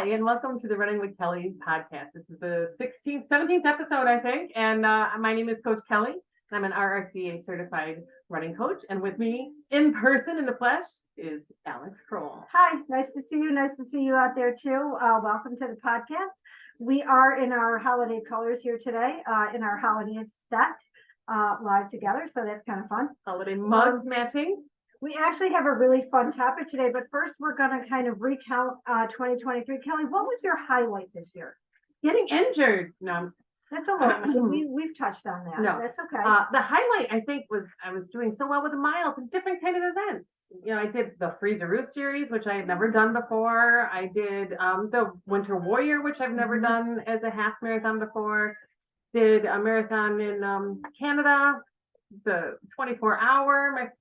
Hi, and welcome to the Running with Kelly podcast. This is the 16th, 17th episode, I think. And my name is Coach Kelly, and I'm an RRCA certified running coach. And with me in person, in the flesh, is Alex Kroll. Hi, nice to see you. Nice to see you out there too. Welcome to the podcast. We are in our holiday colors here today, in our holiday set, live together. So that's kind of fun. Holiday mugs matching. We actually have a really fun topic today, but first we're going to kind of recount 2023. Kelly, what was your highlight this year? Getting injured. No. That's a little, we've touched on that. No. That's okay. The highlight, I think, was I was doing so well with the miles and different kind of events. You know, I did the Freezer Roof series, which I had never done before. I did the Winter Warrior, which I've never done as a half marathon before. Did a marathon in Canada, the 24-hour,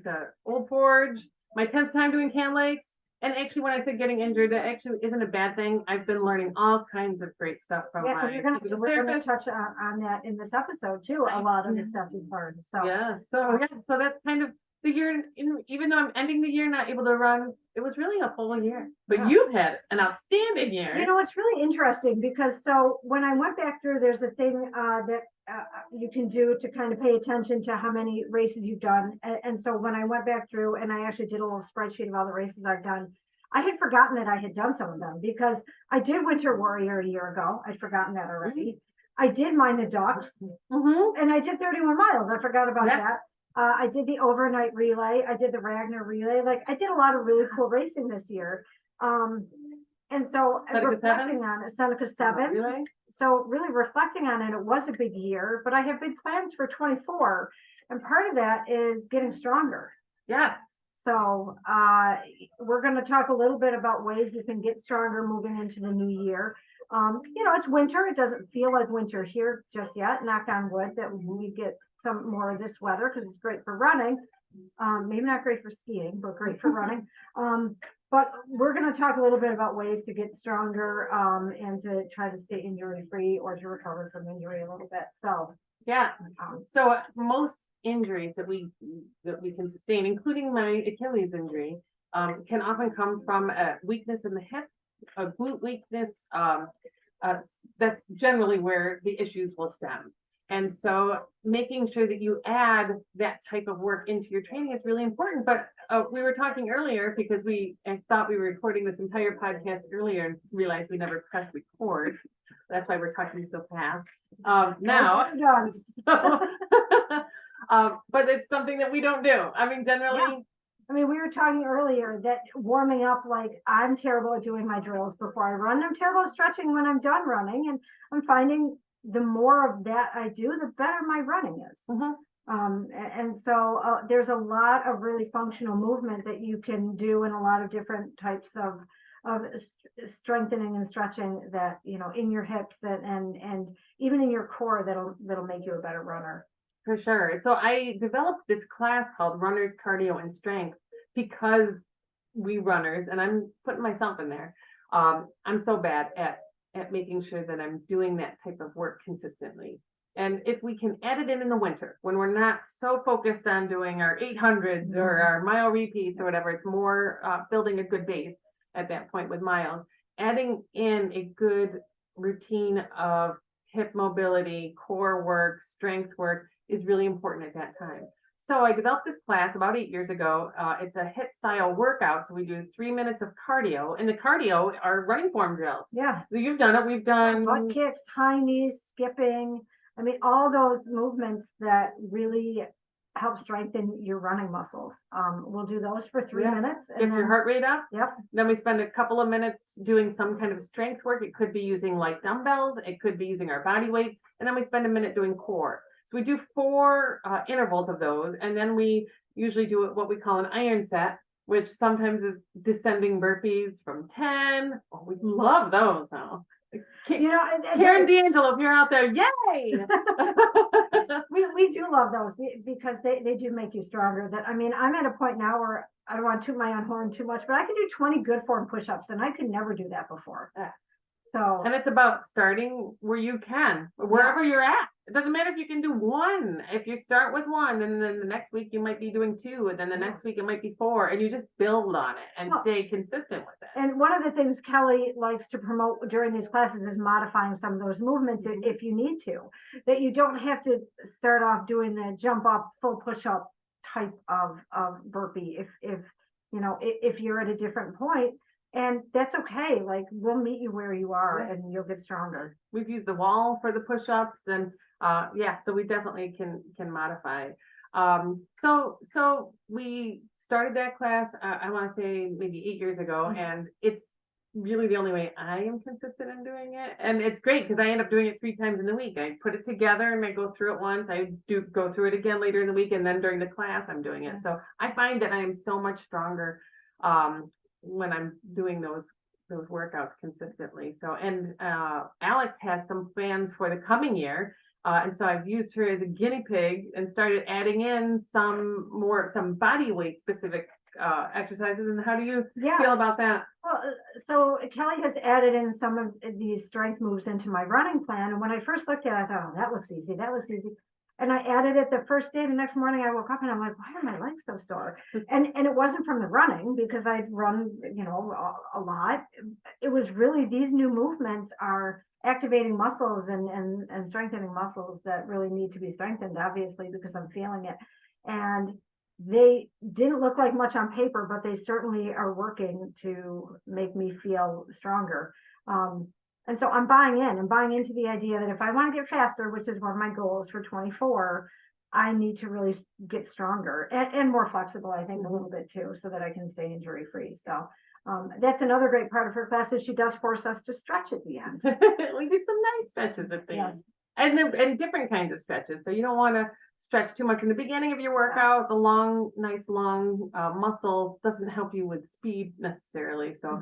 the Old Forge, my 10th time doing Can Lakes. And actually, when I said getting injured, that actually isn't a bad thing. I've been learning all kinds of great stuff from my we're going to touch on that in this episode too. A lot of the stuff you've learned. So that's kind of the year. Even though I'm ending the year not able to run, it was really a full year. But you've had an outstanding year. You know, it's really interesting because so when I went back through, there's a thing that you can do to kind of pay attention to how many races you've done. And so when I went back through and I actually did a little spreadsheet of all the races I've done, I had forgotten that I had done some of them because I did Winter Warrior a year ago. I'd forgotten that already. I did Mind the Ducks and I did 31 miles. I forgot about that. I did the overnight relay. I did the Ragnar relay. Like I did a lot of really cool racing this year. And so reflecting on it, Seneca 7. Really? So really reflecting on it, it was a big year, but I have big plans for 24. And part of that is getting stronger. Yes. So we're going to talk a little bit about ways you can get stronger moving into the new year. You know, it's winter. It doesn't feel like winter here just yet. Knock on wood that we get some more of this weather because it's great for running. Maybe not great for skiing, but great for running. But we're going to talk a little bit about ways to get stronger and to try to stay injury free or to recover from injury a little bit. So so most injuries that we can sustain, including my Achilles injury, can often come from a weakness in the hip, a glute weakness. That's generally where the issues will stem. And so making sure that you add that type of work into your training is really important. But we were talking earlier because I thought we were recording this entire podcast earlier and realized we never pressed record. That's why we're talking so fast. Now, but it's something that we don't do. I mean, generally. Yeah. I mean, we were talking earlier that warming up, like I'm terrible at doing my drills before I run. I'm terrible at stretching when I'm done running. And I'm finding the more of that I do, the better my running is. And so there's a lot of really functional movement that you can do in a lot of different types of strengthening and stretching that, you know, in your hips and even in your core that'll make you a better runner. For sure. So I developed this class called Runners, Cardio, and Strength because we runners, and I'm putting myself in there, I'm so bad at making sure that I'm doing that type of work consistently. And if we can add it in the winter, when we're not so focused on doing our 800s or our mile repeats or whatever, it's more building a good base at that point with miles, adding in a good routine of hip mobility, core work, strength work is really important at that time. So I developed this class about 8 years ago. It's a HIIT style workout. So we do 3 minutes of cardio, and the cardio are running form drills. Yeah. So you've done it. We've done butt kicks, high knees, skipping. I mean, all those movements that really help strengthen your running muscles. We'll do those for 3 minutes. And gets your heart rate up. Yep. Then we spend a couple of minutes doing some kind of strength work. It could be using light dumbbells. It could be using our body weight. And then we spend a minute doing core. So we do 4 intervals of those. And then we usually do what we call an iron set, which sometimes is descending burpees from 10. Oh, we love those now. You know, Karen D'Angelo, if you're out there, yay! we do love those because they do make you stronger. That I mean, I'm at a point now where I don't want to toot my own horn too much, but I can do 20 good form push-ups, and I could never do that before. So, And it's about starting where you can, wherever you're at. It doesn't matter if you can do one. If you start with one, and then the next week you might be doing two, and then the next week it might be four, and you just build on it and Well, stay consistent with it. and one of the things Kelly likes to promote during these classes is modifying some of those movements if you need to, that you don't have to start off doing the jump up, full push up type of burpee. If you know, if you're at a different point, and that's okay. Like, we'll meet you where you are and you'll get stronger. We've used the wall for the push-ups, and so we definitely can modify. So we started that class, I want to say maybe 8 years ago, and it's really the only way I am consistent in doing it. And it's great because I end up doing it 3 times in the week. I put it together and I go through it once. I do go through it again later in the week, and then during the class I'm doing it. So I find that I am so much stronger when I'm doing those workouts consistently. So, and Alex has some plans for the coming year. And so I've used her as a guinea pig and started adding in some body weight specific exercises. And how do you feel about that? Well, so Kelly has added in some of these strength moves into my running plan. And when I first looked at it, I thought, oh, that looks easy. That looks easy. And I added it the first day. The next morning I woke up and I'm like, why are my legs so sore? And it wasn't from the running, because I'd run, you know, a lot. It was really, these new movements are activating muscles and strengthening muscles that really need to be strengthened, obviously, because I'm feeling it. And they didn't look like much on paper, but they certainly are working to make me feel stronger. And so I'm buying into the idea that if I want to get faster, which is one of my goals for 24, I need to really get stronger and more flexible, I think, a little bit too, so that I can stay injury free. So that's another great part of her class, is she does force us to stretch at the end. We do some nice stretches at the end. And different kinds of stretches. So you don't want to stretch too much in the beginning of your workout. The nice long muscles doesn't help you with speed necessarily. So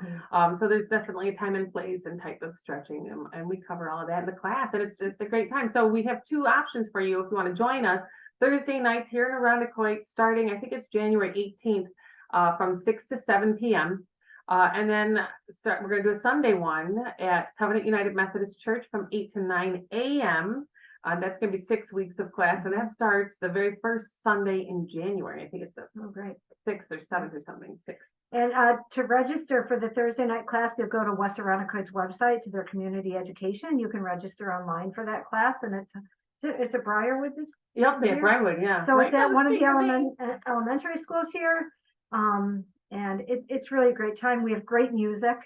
so there's definitely a time and place and type of stretching, and we cover all of that in the class, and it's just a great time. So we have 2 options for you if you want to join us. Thursday nights here in Irondequoit, starting, I think it's January 18th, from 6 to 7 p.m. And then we're going to do a Sunday one at Covenant United Methodist Church from 8 to 9 a.m. That's going to be 6 weeks of class, and that starts the very first Sunday in January. I think it's the 6th or 7th or something, 6th. And to register for the Thursday night class, you'll go to West Irondequoit's website, to their community education. You can register online for that class, and it's a Briarwood. Yep, yeah, Briarwood, yeah. So it's at one of the elementary schools here. And it's really a great time. We have great music.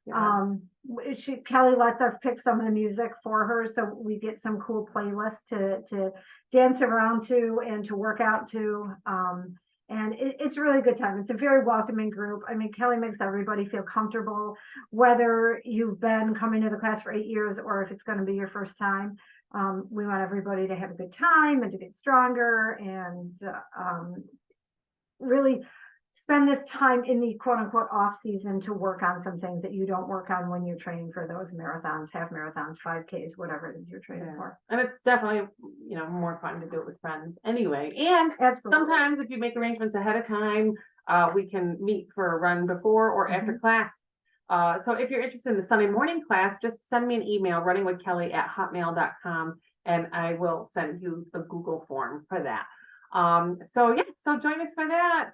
Kelly lets us pick some of the music for her, so we get some cool playlists to dance around to and to work out to. And it's a really good time. It's a very welcoming group. I mean, Kelly makes everybody feel comfortable, whether you've been coming to the class for 8 years or if it's going to be your first time. We want everybody to have a good time and to get stronger, and really spend this time in the quote unquote off season to work on some things that you don't work on when you're training for those marathons, half marathons, 5Ks, whatever it is you're training for. And it's definitely, more fun to do it with friends anyway. And sometimes if you make arrangements ahead of time, we can meet for a run before or after class. So if you're interested in the Sunday morning class, just send me an email, runningwithkelly@hotmail.com, and I will send you the Google form for that. So join us for that.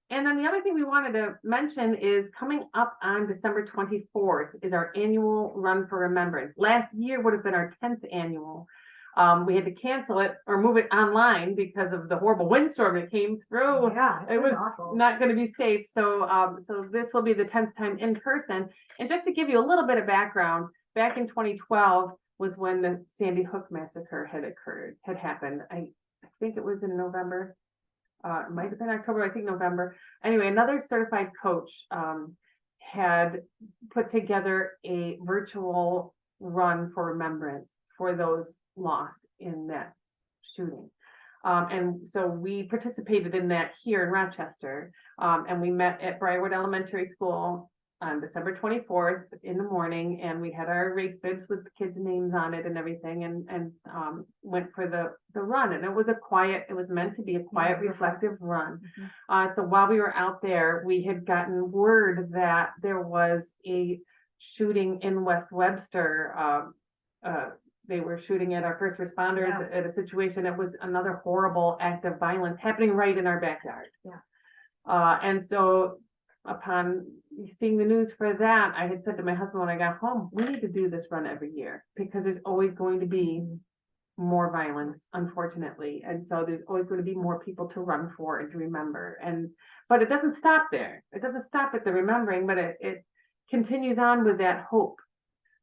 And then the other thing we wanted to mention is coming up on December 24th is our annual Run for Remembrance. Last year would have been our 10th annual. We had to cancel it or move it online because of the horrible windstorm that came through. Yeah, it was awful. Not going to be safe. So this will be the 10th time in person. And just to give you a little bit of background, back in 2012 was when the Sandy Hook massacre had happened. I think it was in November. It might have been October, I think November. Anyway, another certified coach had put together a virtual run for remembrance for those lost in that shooting. And so we participated in that here in Rochester. And we met at Briarwood Elementary School on December 24th in the morning, and we had our race bibs with the kids' names on it and everything, and went for the run. And it was meant to be a quiet, reflective run. So while we were out there, we had gotten word that there was a shooting in West Webster. They were shooting at our first responders Yeah. at a situation that was another horrible act of violence happening right in our backyard. Yeah. And so upon seeing the news for that, I had said to my husband when I got home, we need to do this run every year because there's always going to be more violence, unfortunately. And so there's always going to be more people to run for and to remember. But it doesn't stop there. It doesn't stop at the remembering, but it continues on with that hope.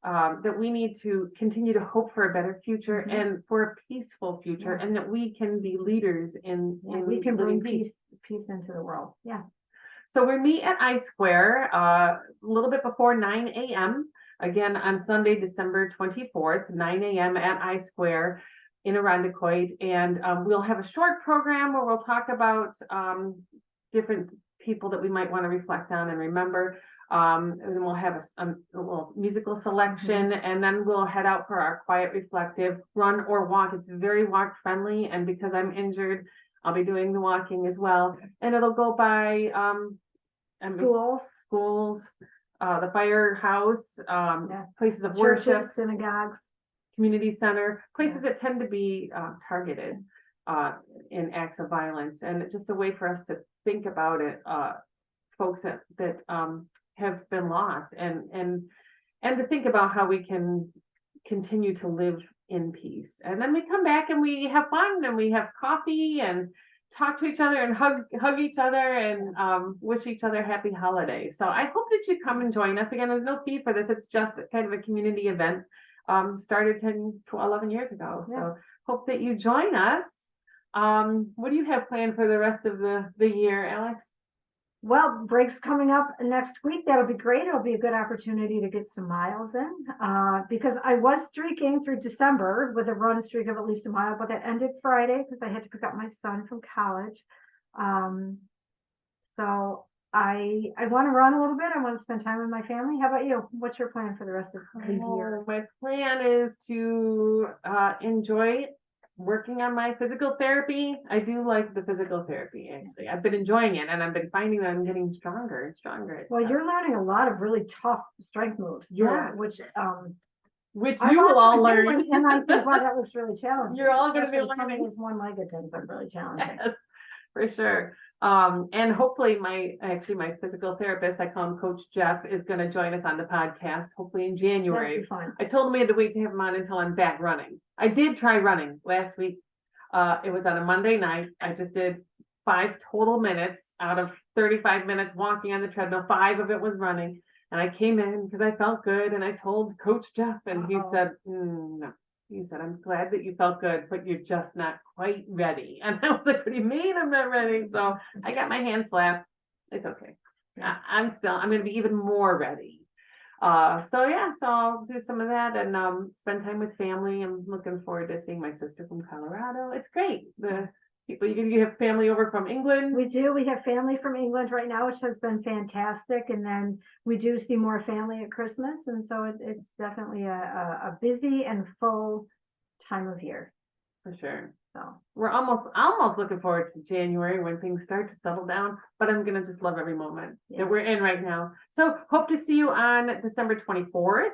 That we need to continue to hope for a better future and for a peaceful future, and that we can be leaders in we can bring living peace into the world. Yeah. So we meet at I Square a little bit before 9 a.m. Again on Sunday, December 24th, 9 a.m. at I Square in Irondequoit, and we'll have a short program where we'll talk about different people that we might want to reflect on and remember. And then we'll have a little musical selection, and then we'll head out for our quiet, reflective run or walk. It's very walk friendly, and because I'm injured, I'll be doing the walking as well. And it'll go by schools, the firehouse, places of worship, churches, synagogues, community center, places that tend to be targeted in acts of violence, and it's just a way for us to think about it, folks that have been lost, and to think about how we can continue to live in peace. And then we come back and we have fun and we have coffee and talk to each other and hug each other and wish each other happy holidays. So I hope that you come and join us. Again, there's no fee for this. It's just kind of a community event. Started 10 to 11 years ago. So hope that you join us. What do you have planned for the rest of the year, Alex? Well, break's coming up next week. That'll be great. It'll be a good opportunity to get some miles in, because I was streaking through December with a run streak of at least a mile, but that ended Friday because I had to pick up my son from college. So I want to run a little bit. I want to spend time with my family. How about you? What's your plan for the rest of the year? My plan is to enjoy working on my physical therapy. I do like the physical therapy, actually. I've been enjoying it, and I've been finding that I'm getting stronger and stronger. Well, you're learning a lot of really tough strength moves, too, which you will all learn. And I think, wow, that looks really challenging. You're all going to be some of learning. these one-legged things are really challenging. Yes, for sure. And hopefully my physical therapist, I call him Coach Jeff, is going to join us on the podcast, hopefully in January. That'd be fun. I told him we had to wait to have him on until I'm back running. I did try running last week. It was on a Monday night. I just did 5 total minutes out of 35 minutes walking on the treadmill. 5 of it was running. And I came in because I felt good, and I told Coach Jeff, and he said, no. He said, I'm glad that you felt good, but you're just not quite ready. And I was like, what do you mean I'm not ready? So I got my hand slapped. It's okay. I'm going to be even more ready. So I'll do some of that and spend time with family. I'm looking forward to seeing my sister from Colorado. It's great. The people, you have family over from England? We do. We have family from England right now, which has been fantastic. And then we do see more family at Christmas. And so it's definitely a busy and full time of year. For sure. So we're almost looking forward to January when things start to settle down, but I'm going to just love every moment that we're in right now. So hope to see you on December 24th.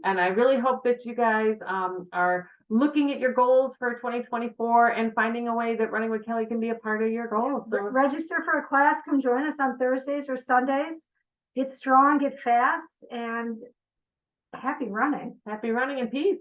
And I really hope that you guys are looking at your goals for 2024 and finding a way that Running with Kelly can be a part of your goals. So register for a class, come join us on Thursdays or Sundays. Get strong, get fast, and happy running. Happy running in peace.